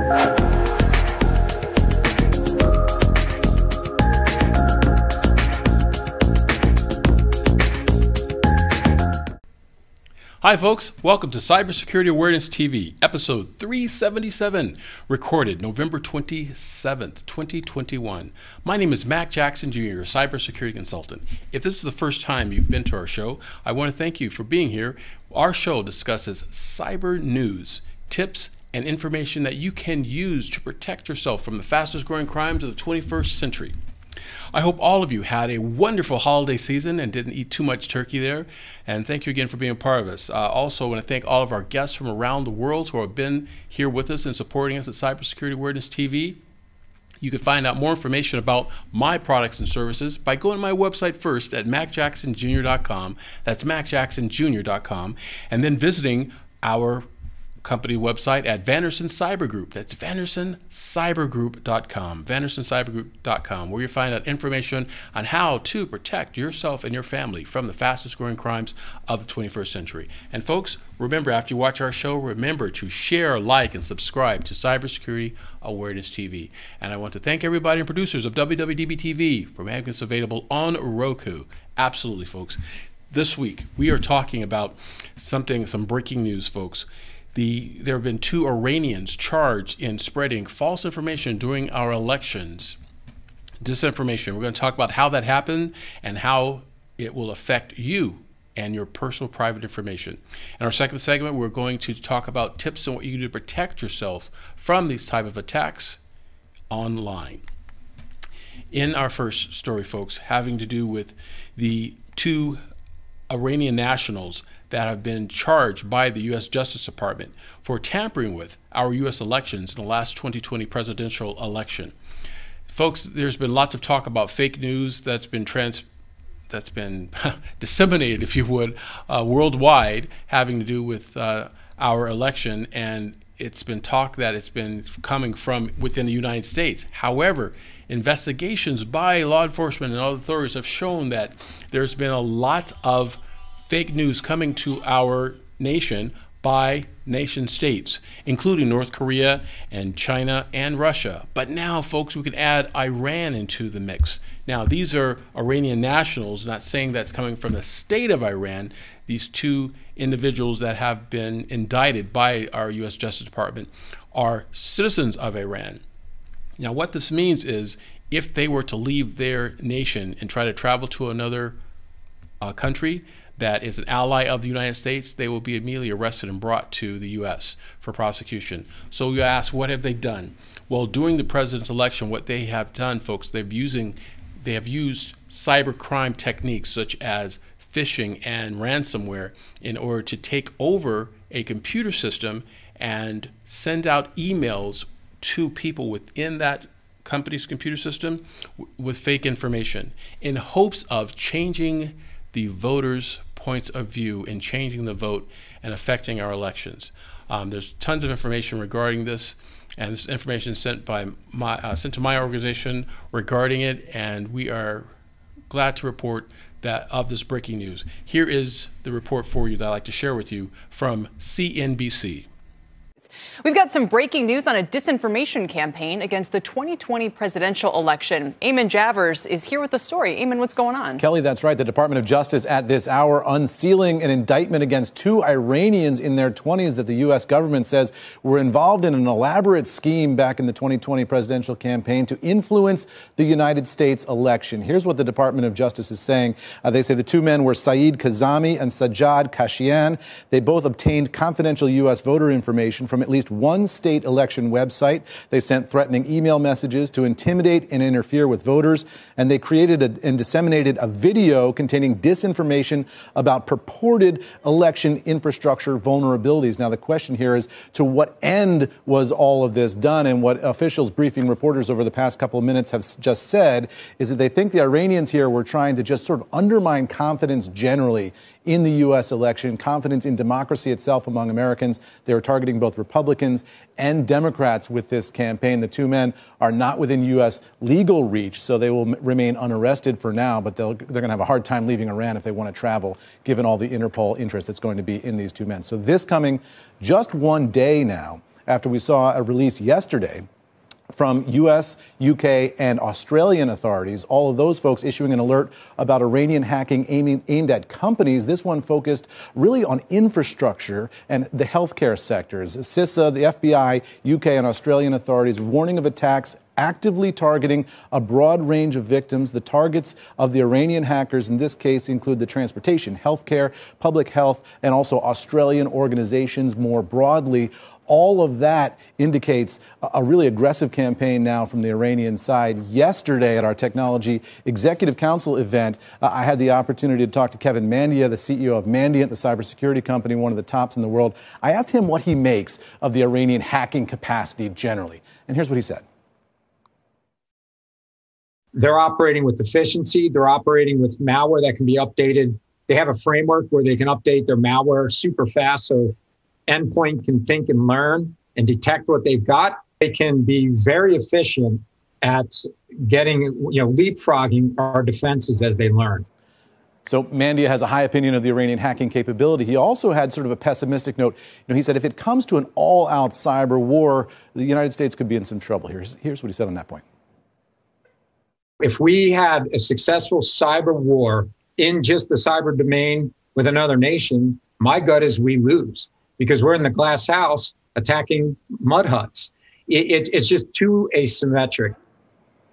Hi folks, welcome to Cybersecurity Awareness TV, episode 377, recorded November 27th, 2021. My name is Mac Jackson Jr., your cybersecurity consultant. If this is the first time you've been to our show, I want to thank you for being here. Our show discusses cyber news, tips, and information that you can use to protect yourself from the fastest growing crimes of the 21st century. I hope all of you had a wonderful holiday season and didn't eat too much turkey there. And thank you again for being a part of us. Also, I want to thank all of our guests from around the world who have been here with us and supporting us at Cybersecurity Awareness TV. You can find out more information about my products and services by going to my website first at macjacksonjr.com. That's macjacksonjr.com. And then visiting our company website at Vanderson Cyber Group. That's vandersoncybergroup.com, vandersoncybergroup.com, where you find out information on how to protect yourself and your family from the fastest growing crimes of the 21st century. And folks, remember, after you watch our show, remember to share, like, and subscribe to Cybersecurity Awareness TV. And I want to thank everybody and producers of WWDBTV for making us available on Roku. Absolutely, folks. This week, we are talking about some breaking news, folks. There have been 2 Iranians charged in spreading false information during our elections. Disinformation. We're going to talk about how that happened and how it will affect you and your personal private information. In our second segment, we're going to talk about tips on what you can do to protect yourself from these type of attacks online. In our first story, folks, having to do with the 2 Iranian nationals that have been charged by the U.S. Justice Department for tampering with our U.S. elections in the last 2020 presidential election. Folks, there's been lots of talk about fake news that's been disseminated, if you would, worldwide, having to do with our election, and it's been talk that it's been coming from within the United States. However, investigations by law enforcement and other authorities have shown that there's been a lot of fake news coming to our nation by nation states, including North Korea and China and Russia. But now, folks, we can add Iran into the mix. Now, these are Iranian nationals, not saying that's coming from the state of Iran. These 2 individuals that have been indicted by our U.S. Justice Department are citizens of Iran. Now, what this means is if they were to leave their nation and try to travel to another country that is an ally of the United States, they will be immediately arrested and brought to the U.S. for prosecution. So you ask, what have they done? Well, during the president's election, what they have done, folks, they have used cybercrime techniques such as phishing and ransomware in order to take over a computer system and send out emails to people within that company's computer system with fake information in hopes of changing the voters' points of view and changing the vote and affecting our elections. There's tons of information regarding this, and this information is sent to my organization regarding it, and we are glad to report that of this breaking news. Here is the report for you that I'd like to share with you from CNBC. We've got some breaking news on a disinformation campaign against the 2020 presidential election. Eamon Javers is here with the story. Eamon, what's going on? Kelly, that's right. The Department of Justice at this hour unsealing an indictment against 2 Iranians in their 20s that the U.S. government says were involved in an elaborate scheme back in the 2020 presidential campaign to influence the United States election. Here's what the Department of Justice is saying. They say the 2 men were Saeed Kazami and Sajjad Kashian. They both obtained confidential U.S. voter information from at least one state election website. They sent threatening email messages to intimidate and interfere with voters, and they created and disseminated a video containing disinformation about purported election infrastructure vulnerabilities. Now, the question here is, to what end was all of this done? And what officials briefing reporters over the past couple of minutes have just said is that they think the Iranians here were trying to just sort of undermine confidence generally in the U.S. election, confidence in democracy itself among Americans. They were targeting both Republicans and Democrats with this campaign. The 2 men are not within U.S. legal reach, so they will remain unarrested for now, but they're going to have a hard time leaving Iran if they want to travel, given all the Interpol interest that's going to be in these 2 men. So this coming just one day now after we saw a release yesterday from U.S., U.K., and Australian authorities, all of those folks issuing an alert about Iranian hacking aimed at companies. This one focused really on infrastructure and the healthcare sectors. CISA, the FBI, U.K., and Australian authorities warning of attacks actively targeting a broad range of victims. The targets of the Iranian hackers in this case include the transportation, healthcare, public health, and also Australian organizations more broadly. All of that indicates a really aggressive campaign now from the Iranian side. Yesterday at our Technology Executive Council event, I had the opportunity to talk to Kevin Mandia, the CEO of Mandiant, the cybersecurity company, one of the tops in the world. I asked him what he makes of the Iranian hacking capacity generally. And here's what he said. They're operating with efficiency. They're operating with malware that can be updated. They have a framework where they can update their malware super fast, so endpoint can think and learn and detect what they've got. They can be very efficient at getting, leapfrogging our defenses as they learn. So Mandia has a high opinion of the Iranian hacking capability. He also had sort of a pessimistic note. He said if it comes to an all-out cyber war, the United States could be in some trouble. Here's what he said on that point. If we had a successful cyber war in just the cyber domain with another nation, my gut is we lose, because we're in the glass house attacking mud huts. It's just too asymmetric.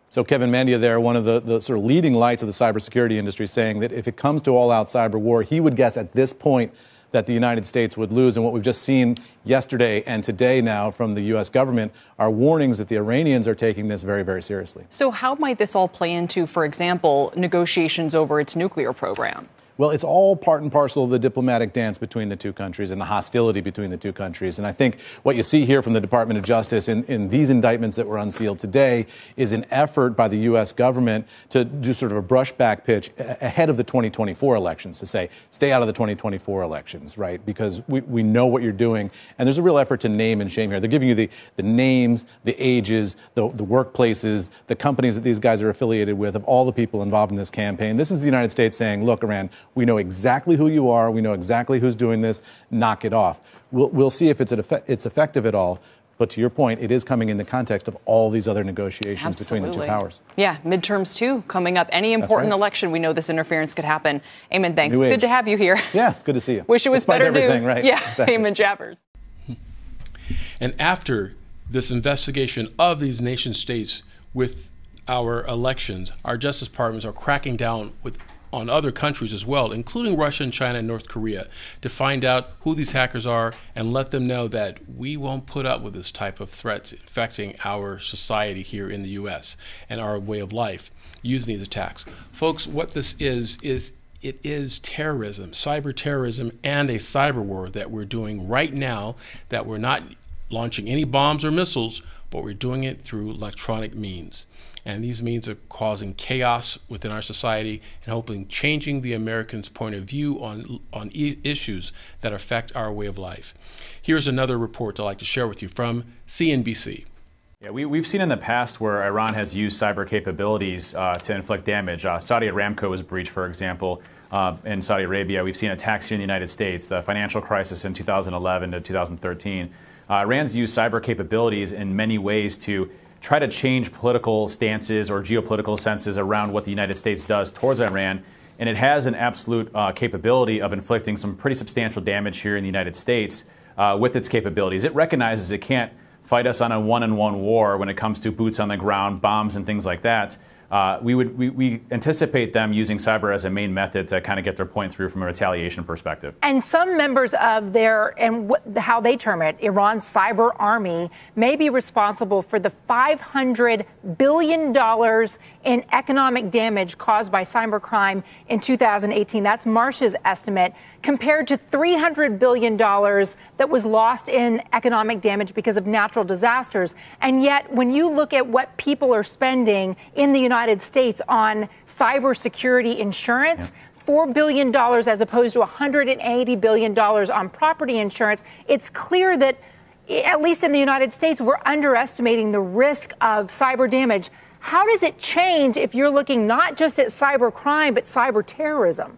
So Kevin Mandia there, one of the sort of leading lights of the cybersecurity industry, saying that if it comes to all-out cyber war, he would guess at this point that the United States would lose. And what we've just seen yesterday and today now from the U.S. government are warnings that the Iranians are taking this very, very seriously. So how might this all play into, for example, negotiations over its nuclear program? Well, it's all part and parcel of the diplomatic dance between the two countries and the hostility between the two countries. And I think what you see here from the Department of Justice in these indictments that were unsealed today is an effort by the U.S. government to do sort of a brushback pitch ahead of the 2024 elections, to say, stay out of the 2024 elections, right? Because we know what you're doing. And there's a real effort to name and shame here. They're giving you the names, the ages, the workplaces, the companies that these guys are affiliated with, of all the people involved in this campaign. This is the United States saying, look, Iran, we know exactly who you are. We know exactly who's doing this. Knock it off. We'll see if it's effective at all. But to your point, it is coming in the context of all these other negotiations between the two powers. Yeah, midterms, too, coming up. Any important election, we know this interference could happen. Eamon, thanks. It's good to have you here. Yeah, it's good to see you. Wish it was better news. Right? Yeah, exactly. Eamon Javers. And after this investigation of these nation states with our elections, our Justice Departments are cracking down on other countries as well, including Russia and China and North Korea, to find out who these hackers are and let them know that we won't put up with this type of threat affecting our society here in the U.S. and our way of life using these attacks. Folks, what this is it is terrorism, cyber terrorism, and a cyber war that we're doing right now, that we're not launching any bombs or missiles, but we're doing it through electronic means. And these means are causing chaos within our society and hoping changing the Americans' point of view on issues that affect our way of life. Here's another report I'd like to share with you from CNBC. Yeah, we've seen in the past where Iran has used cyber capabilities to inflict damage. Saudi Aramco was breached, for example, in Saudi Arabia. We've seen attacks here in the United States, the financial crisis in 2011 to 2013. Iran's used cyber capabilities in many ways to try to change political stances or geopolitical senses around what the United States does towards Iran. And it has an absolute capability of inflicting some pretty substantial damage here in the United States with its capabilities. It recognizes it can't fight us on a one-on-one war when it comes to boots on the ground, bombs and things like that. We anticipate them using cyber as a main method to kind of get their point through from a retaliation perspective. And some members of how they term it, Iran's cyber army, may be responsible for the $500 billion in economic damage caused by cybercrime in 2018. That's Marsh's estimate, compared to $300 billion that was lost in economic damage because of natural disasters. And yet, when you look at what people are spending in the United States on cybersecurity insurance, $4 billion as opposed to $180 billion on property insurance, it's clear that, at least in the United States, we're underestimating the risk of cyber damage. How does it change if you're looking not just at cyber crime, but cyber terrorism?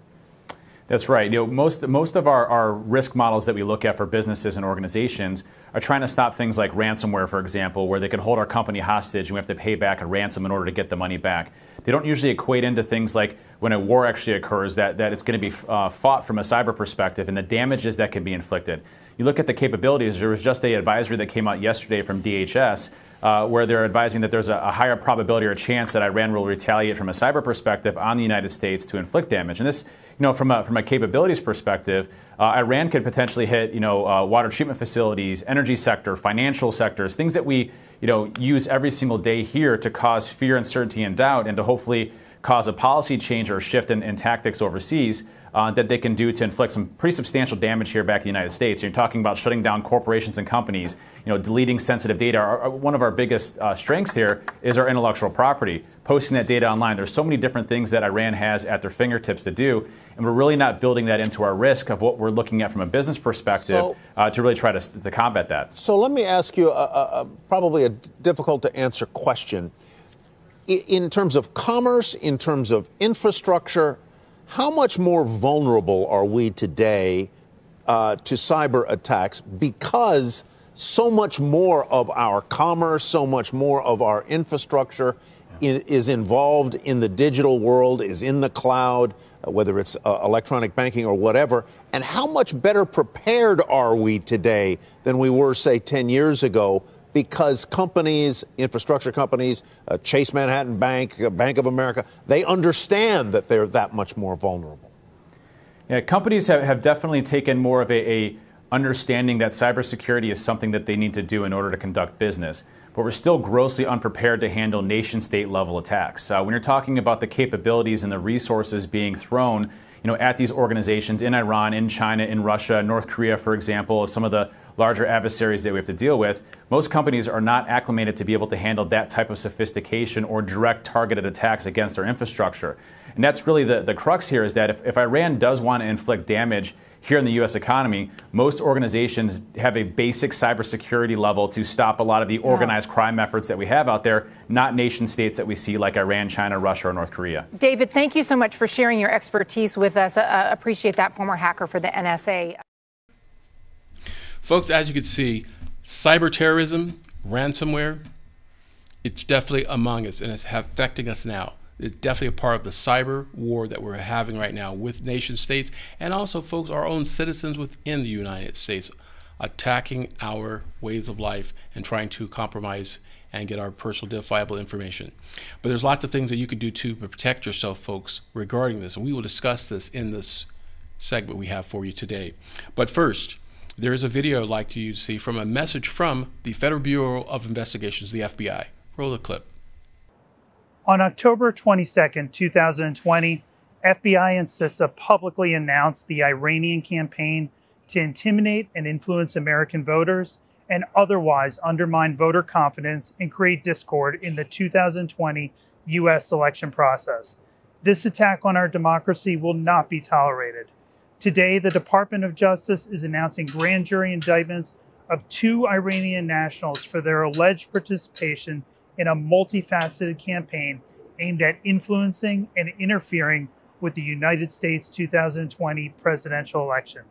That's right. Most of our risk models that we look at for businesses and organizations are trying to stop things like ransomware, for example, where they can hold our company hostage and we have to pay back a ransom in order to get the money back. They don't usually equate into things like when a war actually occurs, that it's going to be fought from a cyber perspective and the damages that can be inflicted. You look at the capabilities. There was just an advisory that came out yesterday from DHS where they're advising that there's a higher probability or a chance that Iran will retaliate from a cyber perspective on the United States to inflict damage. And this, from a capabilities perspective, Iran could potentially hit, water treatment facilities, energy sector, financial sectors, things that we, use every single day here to cause fear, uncertainty, and doubt, and to hopefully cause a policy change or a shift in tactics overseas that they can do to inflict some pretty substantial damage here back in the United States. You're talking about shutting down corporations and companies, deleting sensitive data. One of our biggest strengths here is our intellectual property, posting that data online. There's so many different things that Iran has at their fingertips to do, and we're really not building that into our risk of what we're looking at from a business perspective to really try to combat that. So let me ask you probably a difficult to answer question. In terms of commerce, in terms of infrastructure, how much more vulnerable are we today to cyber attacks because so much more of our commerce, so much more of our infrastructure is involved in the digital world, is in the cloud, whether it's electronic banking or whatever? And how much better prepared are we today than we were, say, 10 years ago? Because companies, infrastructure companies, Chase Manhattan Bank, Bank of America, they understand that they're that much more vulnerable. Yeah, companies have definitely taken more of a understanding that cybersecurity is something that they need to do in order to conduct business. But we're still grossly unprepared to handle nation-state level attacks. When you're talking about the capabilities and the resources being thrown, at these organizations in Iran, in China, in Russia, North Korea, for example, some of the larger adversaries that we have to deal with, most companies are not acclimated to be able to handle that type of sophistication or direct targeted attacks against our infrastructure. And that's really the crux here, is that if Iran does want to inflict damage here in the U.S. economy, most organizations have a basic cybersecurity level to stop a lot of the organized crime efforts that we have out there, not nation states that we see like Iran, China, Russia, or North Korea. David, thank you so much for sharing your expertise with us. Appreciate that, former hacker for the NSA. Folks, as you can see, cyber terrorism, ransomware, it's definitely among us and it's affecting us now. It's definitely a part of the cyber war that we're having right now with nation states and also, folks, our own citizens within the United States attacking our ways of life and trying to compromise and get our personal identifiable information. But there's lots of things that you can do to protect yourself, folks, regarding this. And we will discuss this in this segment we have for you today. But first, there is a video I'd like you to see from a message from the Federal Bureau of Investigations, the FBI. Roll the clip. On October 22, 2020, FBI and CISA publicly announced the Iranian campaign to intimidate and influence American voters and otherwise undermine voter confidence and create discord in the 2020 U.S. election process. This attack on our democracy will not be tolerated. Today, the Department of Justice is announcing grand jury indictments of 2 Iranian nationals for their alleged participation in a multifaceted campaign aimed at influencing and interfering with the United States 2020 presidential election.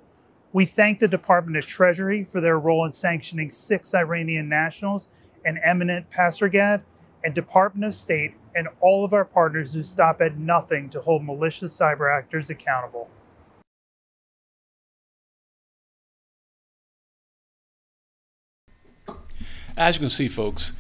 We thank the Department of Treasury for their role in sanctioning 6 Iranian nationals and eminent Pasargad, and Department of State and all of our partners who stop at nothing to hold malicious cyber actors accountable. As you can see, folks,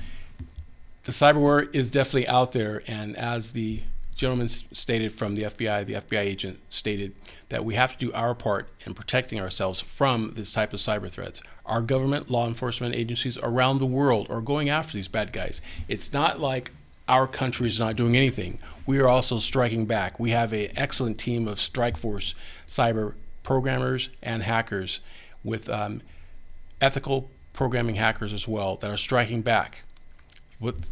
the cyber war is definitely out there, and as the gentleman stated from the FBI agent stated, that we have to do our part in protecting ourselves from this type of cyber threats. Our government, law enforcement agencies around the world are going after these bad guys. It's not like our country is not doing anything. We are also striking back. We have an excellent team of strike force cyber programmers and hackers with ethical programming hackers as well that are striking back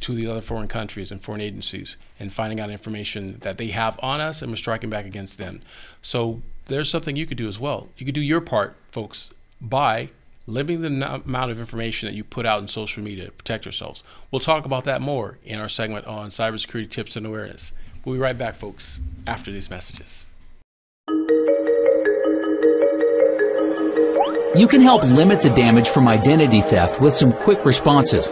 to the other foreign countries and foreign agencies and finding out information that they have on us, and we're striking back against them. So there's something you could do as well. You could do your part, folks, by limiting the amount of information that you put out in social media to protect yourselves. We'll talk about that more in our segment on cybersecurity tips and awareness. We'll be right back, folks, after these messages. You can help limit the damage from identity theft with some quick responses.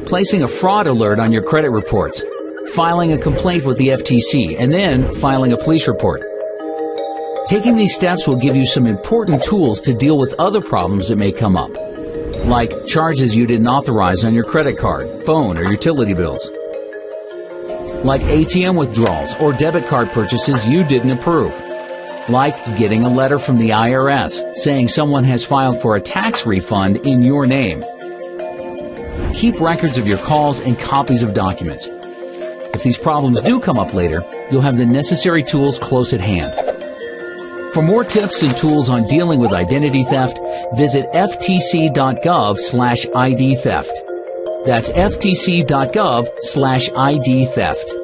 Placing a fraud alert on your credit reports, filing a complaint with the FTC, and then filing a police report. Taking these steps will give you some important tools to deal with other problems that may come up, like charges you didn't authorize on your credit card, phone, or utility bills, like ATM withdrawals or debit card purchases you didn't approve, like getting a letter from the IRS saying someone has filed for a tax refund in your name. Keep records of your calls and copies of documents. If these problems do come up later, you'll have the necessary tools close at hand. For more tips and tools on dealing with identity theft, visit ftc.gov/ID theft. That's ftc.gov/ID theft.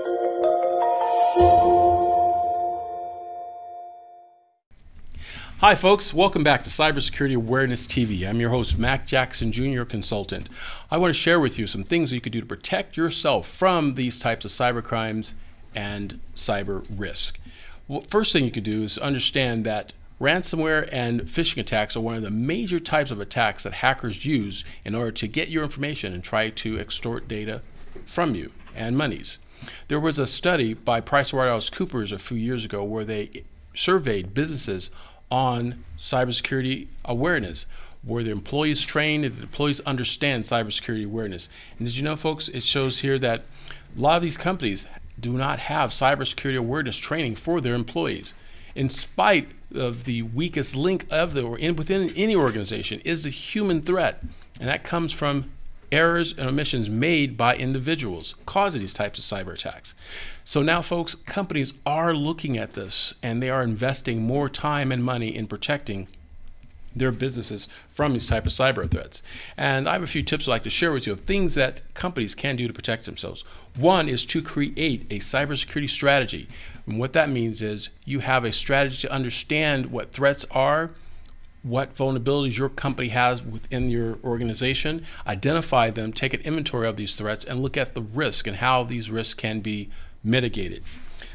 Hi folks, welcome back to Cybersecurity Awareness TV. I'm your host, Mac Jackson Jr., consultant. I want to share with you some things that you could do to protect yourself from these types of cyber crimes and cyber risk. Well, first thing you could do is understand that ransomware and phishing attacks are one of the major types of attacks that hackers use in order to get your information and try to extort data from you and monies. There was a study by PricewaterhouseCoopers a few years ago where they surveyed businesses on cybersecurity awareness, where the employees trained and the employees understand cybersecurity awareness. And did you know, folks, it shows here that a lot of these companies do not have cybersecurity awareness training for their employees. In spite of the weakest link of within any organization is the human threat, and that comes from errors and omissions made by individuals causing these types of cyber attacks. So now, folks, companies are looking at this and they are investing more time and money in protecting their businesses from these type of cyber threats. And I have a few tips I'd like to share with you of things that companies can do to protect themselves. One is to create a cybersecurity strategy. And what that means is you have a strategy to understand what threats are, what vulnerabilities your company has within your organization, identify them, take an inventory of these threats, and look at the risk and how these risks can be mitigated.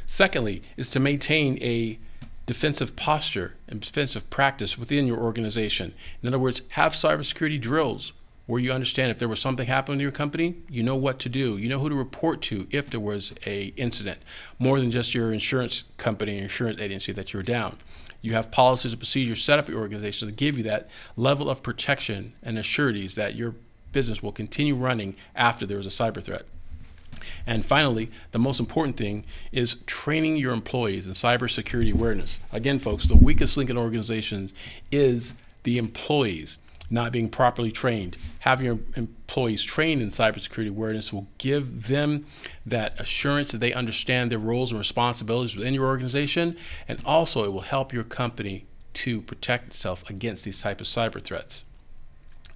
Secondly, is to maintain a defensive posture and defensive practice within your organization. In other words, have cybersecurity drills where you understand if there was something happening to your company, you know what to do. You know who to report to if there was an incident, more than just your insurance company or insurance agency that you're down. You have policies and procedures set up at your organization to give you that level of protection and assurances that your business will continue running after there is a cyber threat. And finally, the most important thing is training your employees in cybersecurity awareness. Again, folks, the weakest link in organizations is the employees not being properly trained. Having your employees trained in cybersecurity awareness will give them that assurance that they understand their roles and responsibilities within your organization, and also it will help your company to protect itself against these types of cyber threats.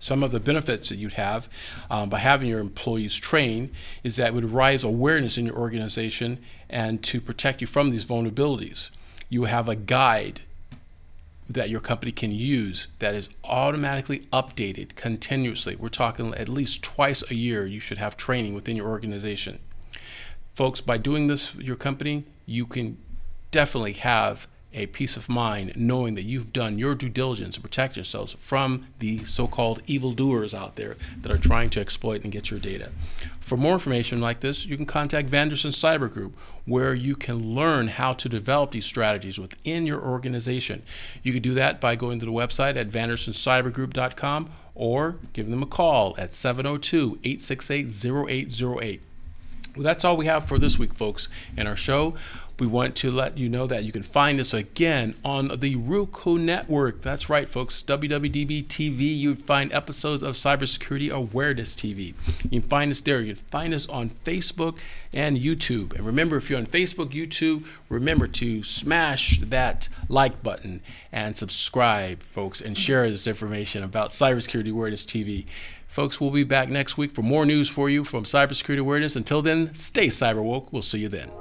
Some of the benefits that you'd have by having your employees trained is that it would raise awareness in your organization and to protect you from these vulnerabilities. You have a guide that your company can use that is automatically updated continuously. We're talking at least twice a year you should have training within your organization. Folks, by doing this with your company, you can definitely have a peace of mind knowing that you've done your due diligence to protect yourselves from the so-called evildoers out there that are trying to exploit and get your data. For more information like this, you can contact Vanderson Cyber Group, where you can learn how to develop these strategies within your organization. You can do that by going to the website at vandersoncybergroup.com or give them a call at 702-868-0808. Well, that's all we have for this week, folks, in our show. We want to let you know that you can find us again on the Roku network. That's right, folks. WWDBTV. You find episodes of Cybersecurity Awareness TV. You can find us there. You can find us on Facebook and YouTube. And remember, if you're on Facebook, YouTube, remember to smash that like button and subscribe, folks, and share this information about Cybersecurity Awareness TV. Folks, we'll be back next week for more news for you from Cybersecurity Awareness. Until then, stay cyber woke. We'll see you then.